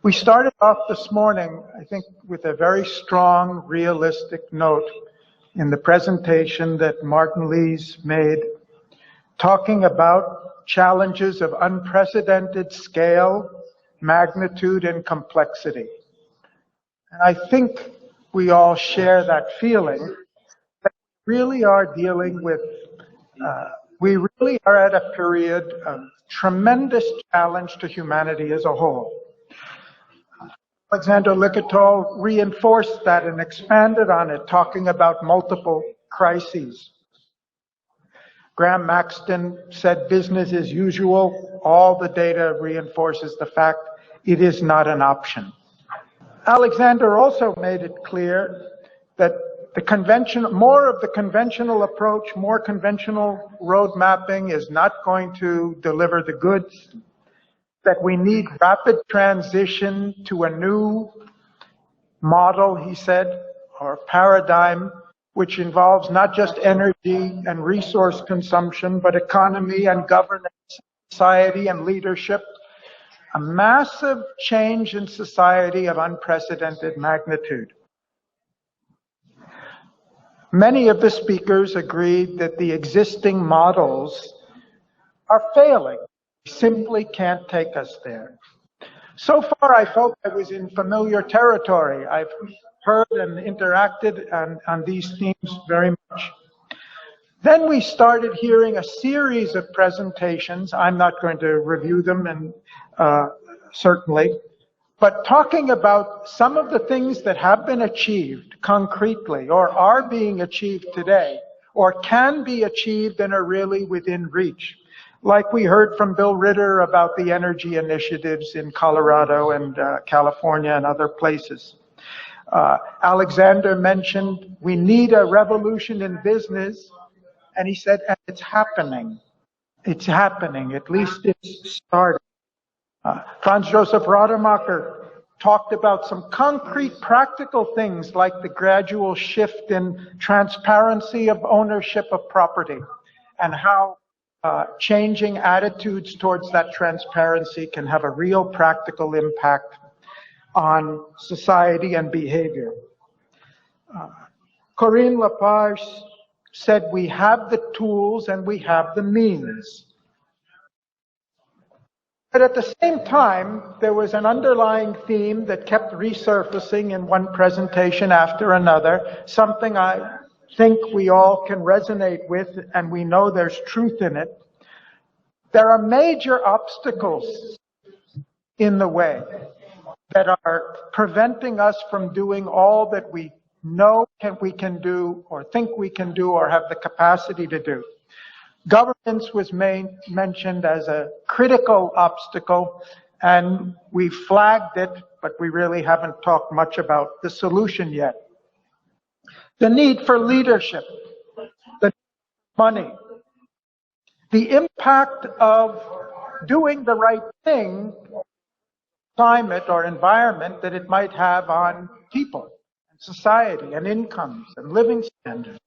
We started off this morning, I think, with a very strong, realistic note in the presentation that Martin Lees made, talking about challenges of unprecedented scale, magnitude, and complexity. And I think we all share that feeling that we really are dealing with, we really are at a period of tremendous challenge to humanity as a whole. Alexander Lickitall reinforced that and expanded on it, talking about multiple crises. Graham Maxton said business as usual. All the data reinforces the fact it is not an option. Alexander also made it clear that more of the conventional approach, more conventional road mapping is not going to deliver the goods, that we need rapid transition to a new model, he said, or paradigm, which involves not just energy and resource consumption, but economy and governance, society and leadership. A massive change in society of unprecedented magnitude. Many of the speakers agreed that the existing models are failing. Simply can't take us there. So far, I felt I was in familiar territory. I've heard and interacted on these themes very much. Then we started hearing a series of presentations. I'm not going to review them, and certainly, but talking about some of the things that have been achieved concretely, or are being achieved today, or can be achieved and are really within reach. Like we heard from Bill Ritter about the energy initiatives in Colorado and California and other places. Alexander mentioned we need a revolution in business, and he said, and it's happening. It's happening, at least it's starting. Franz Josef Rademacher talked about some concrete practical things like the gradual shift in transparency of ownership of property and how changing attitudes towards that transparency can have a real practical impact on society and behavior. Corinne Lepage said we have the tools and we have the means. But at the same time, there was an underlying theme that kept resurfacing in one presentation after another, something I think we all can resonate with, and we know there's truth in it. There are major obstacles in the way that are preventing us from doing all that we know we can do, or think we can do, or have the capacity to do. Governance was mentioned as a critical obstacle, and we flagged it, but we really haven't talked much about the solution yet. The need for leadership, the money, the impact of doing the right thing, climate or environment that it might have on people, and society, and incomes, and living standards.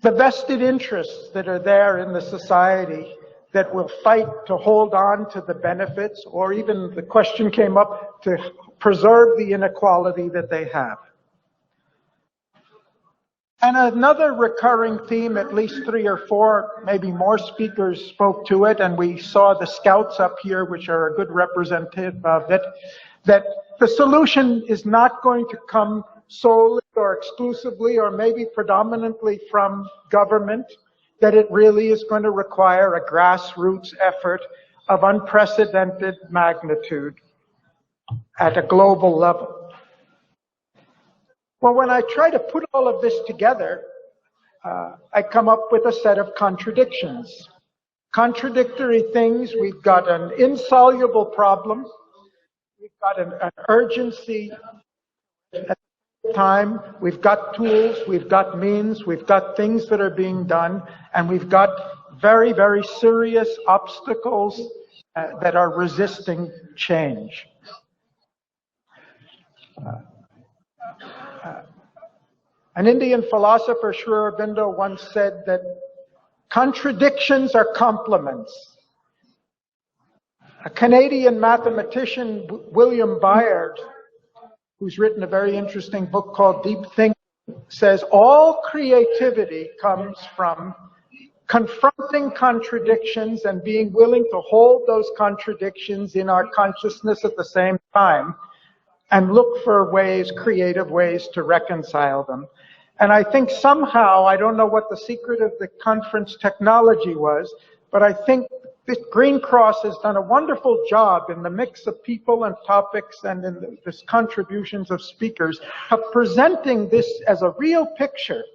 The vested interests that are there in the society that will fight to hold on to the benefits, or even the question came up to preserve the inequality that they have. And another recurring theme, at least 3 or 4, maybe more speakers spoke to it, and we saw the scouts up here, which are a good representative of it, that the solution is not going to come solely or exclusively or maybe predominantly from government, that it really is going to require a grassroots effort of unprecedented magnitude at a global level. Well, when I try to put all of this together, I come up with a set of contradictions. Contradictory things. We've got an insoluble problem. We've got an urgency at the time. We've got tools. We've got means. We've got things that are being done. And we've got very, very serious obstacles that are resisting change. An Indian philosopher, Sri Aurobindo, once said that contradictions are complements. A Canadian mathematician, William Byard, who's written a very interesting book called Deep Thinking, says all creativity comes from confronting contradictions and being willing to hold those contradictions in our consciousness at the same time and look for ways, creative ways to reconcile them. And I think somehow, I don't know what the secret of the conference technology was, but I think this Green Cross has done a wonderful job in the mix of people and topics and in the contributions of speakers of presenting this as a real picture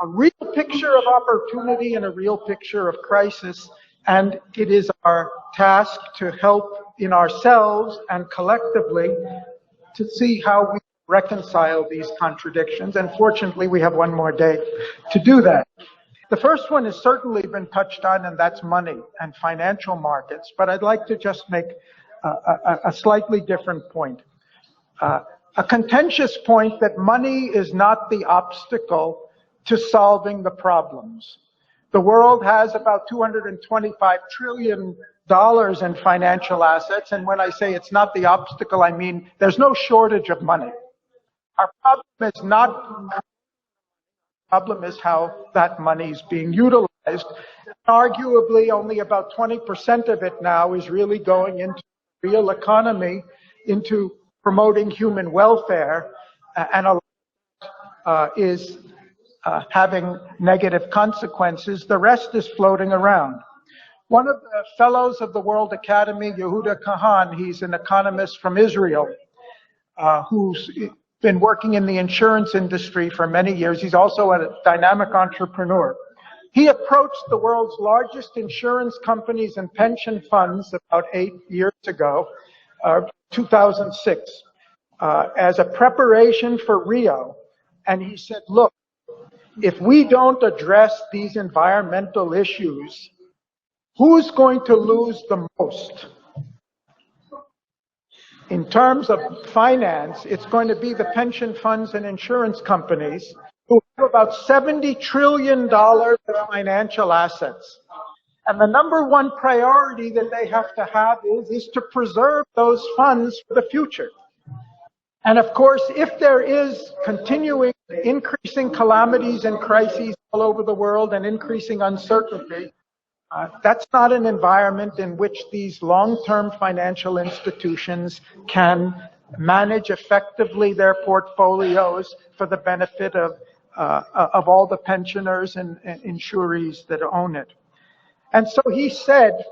of opportunity and a real picture of crisis. And it is our task to help in ourselves and collectively to see how we reconcile these contradictions. And fortunately, we have one more day to do that. The first one has certainly been touched on, and that's money and financial markets. But I'd like to just make a slightly different point. A contentious point that money is not the obstacle to solving the problems. The world has about $225 trillion in financial assets. And when I say it's not the obstacle, I mean there's no shortage of money. Our problem is how that money is being utilized. Arguably, only about 20% of it now is really going into the real economy, into promoting human welfare, and a lot is having negative consequences. The rest is floating around. One of the fellows of the World Academy, Yehuda Kahan, he's an economist from Israel, who's been working in the insurance industry for many years. He's also a dynamic entrepreneur. He approached the world's largest insurance companies and pension funds about 8 years ago, 2006, as a preparation for Rio. And he said, look, if we don't address these environmental issues, who's going to lose the most? In terms of finance, it's going to be the pension funds and insurance companies who have about $70 trillion of financial assets. And the number one priority that they have to have is to preserve those funds for the future. And of course, if there is continuing increasing calamities and crises all over the world and increasing uncertainty, that's not an environment in which these long-term financial institutions can manage effectively their portfolios for the benefit of all the pensioners and insurees that own it. And so he said,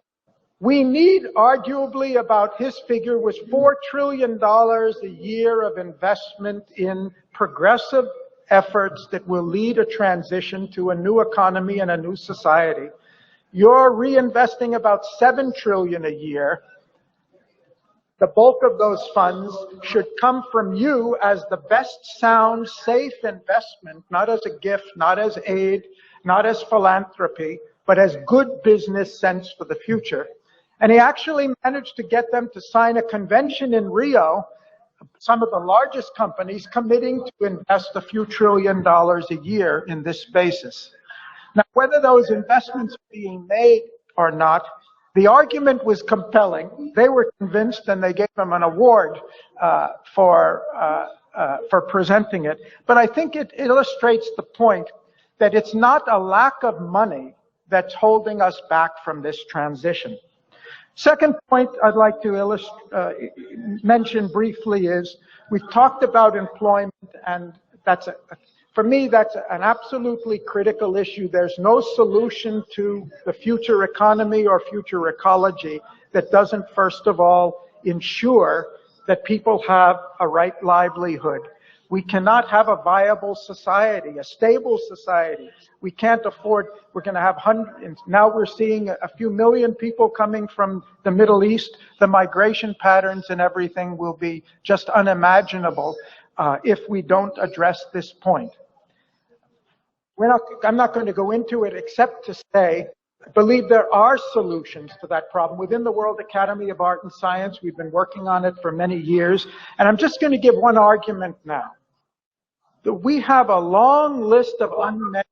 we need arguably about his figure was $4 trillion a year of investment in progressive efforts that will lead a transition to a new economy and a new society. You're reinvesting about $7 trillion a year. The bulk of those funds should come from you as the best sound, safe investment, not as a gift, not as aid, not as philanthropy, but as good business sense for the future. And he actually managed to get them to sign a convention in Rio, some of the largest companies committing to invest a few $1 trillion a year in this basis. Now, whether those investments are being made or not, the argument was compelling. They were convinced, and they gave them an award for presenting it. But I think it illustrates the point that it's not a lack of money that's holding us back from this transition. Second point I'd like to mention briefly is we've talked about employment, and for me, that's an absolutely critical issue. There's no solution to the future economy or future ecology that doesn't, first of all, ensure that people have a right livelihood. We cannot have a viable society, a stable society. We can't afford, we're going to have hundreds, now we're seeing a few million people coming from the Middle East. The migration patterns and everything will be just unimaginable if we don't address this point. I'm not going to go into it except to say, I believe there are solutions to that problem. Within the World Academy of Art and Science, we've been working on it for many years. And I'm just going to give one argument now. That we have a long list of unmet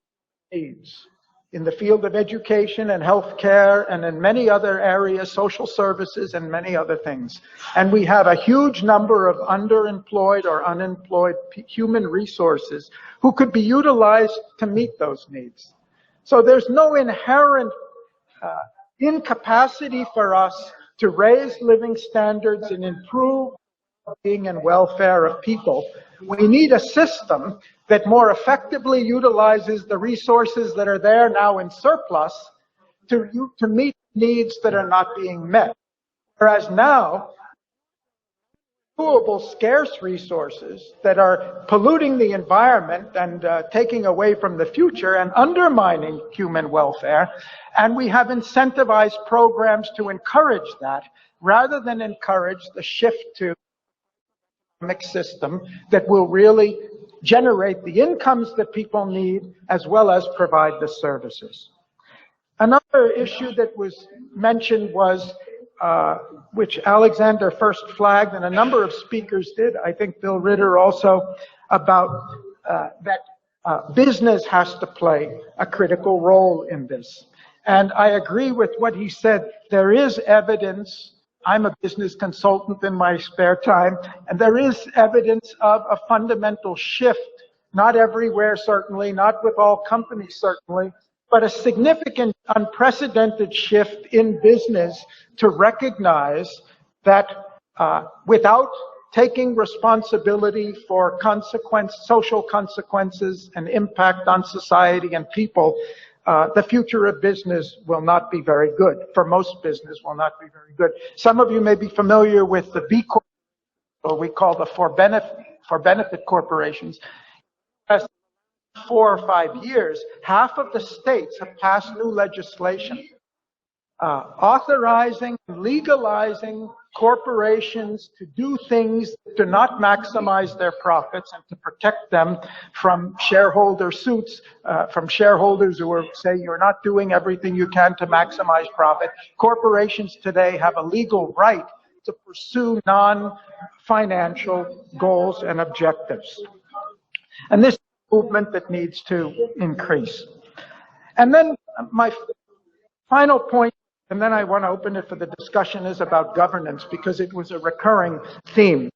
needs in the field of education and healthcare and in many other areas, social services and many other things. And we have a huge number of underemployed or unemployed human resources who could be utilized to meet those needs. So there's no inherent incapacity for us to raise living standards and improve well-being and welfare of people. We need a system that more effectively utilizes the resources that are there now in surplus to meet needs that are not being met. Whereas now, renewable scarce resources that are polluting the environment and taking away from the future and undermining human welfare, and we have incentivized programs to encourage that rather than encourage the shift to economic system that will really generate the incomes that people need as well as provide the services. Another issue that was mentioned was, which Alexander first flagged and a number of speakers did, I think Bill Ritter also, about that business has to play a critical role in this. And I agree with what he said. There is evidence. I'm a business consultant in my spare time, and there is evidence of a fundamental shift, not everywhere certainly, not with all companies certainly, but a significant, unprecedented shift in business to recognize that without taking responsibility for social consequences and impact on society and people, the future of business will not be very good. For most business will not be very good. Some of you may be familiar with the B Corp, or we call the for benefit corporations. 4 or 5 years, half of the states have passed new legislation authorizing and legalizing corporations to do things that do not maximize their profits and to protect them from shareholder suits, from shareholders who are say you're not doing everything you can to maximize profit. Corporations today have a legal right to pursue non-financial goals and objectives. And this movement that needs to increase. And then my final point, and then I want to open it for the discussion, is about governance, because it was a recurring theme.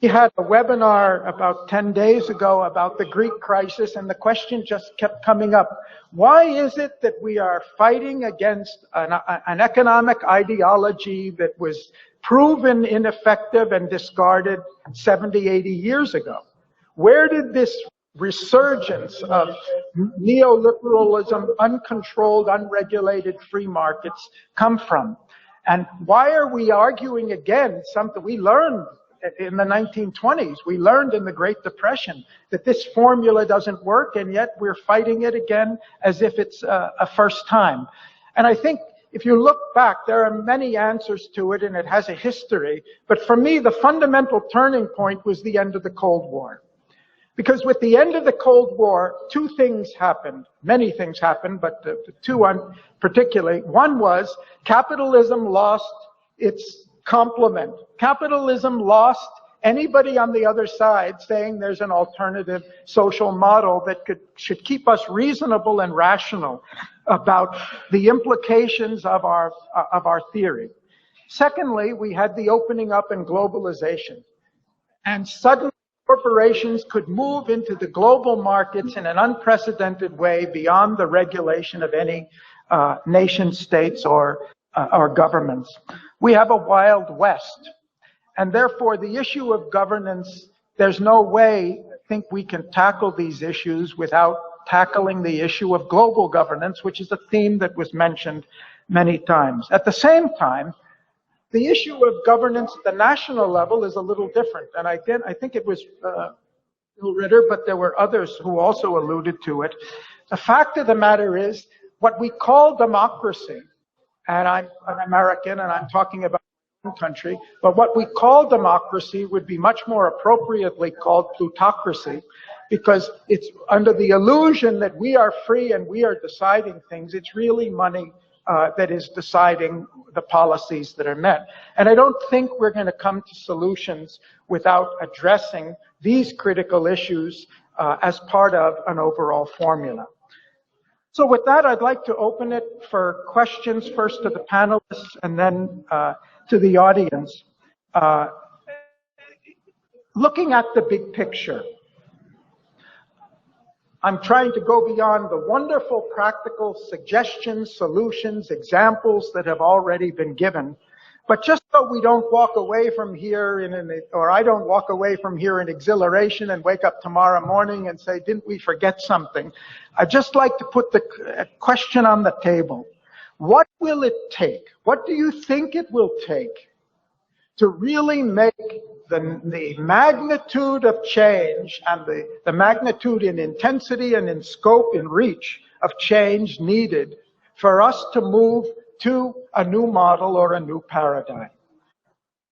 We had a webinar about 10 days ago about the Greek crisis, and the question just kept coming up. Why is it that we are fighting against an economic ideology that was proven ineffective and discarded 70, 80 years ago? Where did this resurgence of neoliberalism, uncontrolled, unregulated free markets come from? And why are we arguing again something we learned in the 1920s? We learned in the Great Depression that this formula doesn't work, and yet we're fighting it again as if it's a first time. And I think if you look back, there are many answers to it, and it has a history. But for me, the fundamental turning point was the end of the Cold War. Because with the end of the Cold War, two things happened. Many ththings happened, but the two particularly. One was capitalism lost its complement. Capitalism lost anybody on the other side saying there's an alternative social model that should keep us reasonable and rational about the implications of our theory. Secondly, we had the opening up and globalization. And suddenly, corporations could move into the global markets in an unprecedented way beyond the regulation of any nation states or governments. We have a Wild West, and therefore the issue of governance, there's no way I think we can tackle these issues without tackling the issue of global governance, which is a theme that was mentioned many times. At the same time, the issue of governance at the national level is a little different. And again, I think it was Bill Ritter, but there were others who also alluded to it. The fact of the matter is, what we call democracy, and I'm an American and I'm talking about my own country, but what we call democracy would be much more appropriately called plutocracy, because it's under the illusion that we are free and we are deciding things. It's really money that is deciding the policies that are met. And I don't think we're going to come to solutions without addressing these critical issues as part of an overall formula. So with that, I'd like to open it for questions, first to the panelists and then to the audience. Looking at the big picture, I'm trying to go beyond the wonderful practical suggestions, solutions, examples that have already been given. But just so we don't walk away from here or I don't walk away from here in exhilaration and wake up tomorrow morning and say, didn't we forget something? I'd just like to put the question on the table. What will it take? What do you think it will take to really make the magnitude of change and the magnitude in intensity and in scope, in reach of change needed for us to move to a new model or a new paradigm?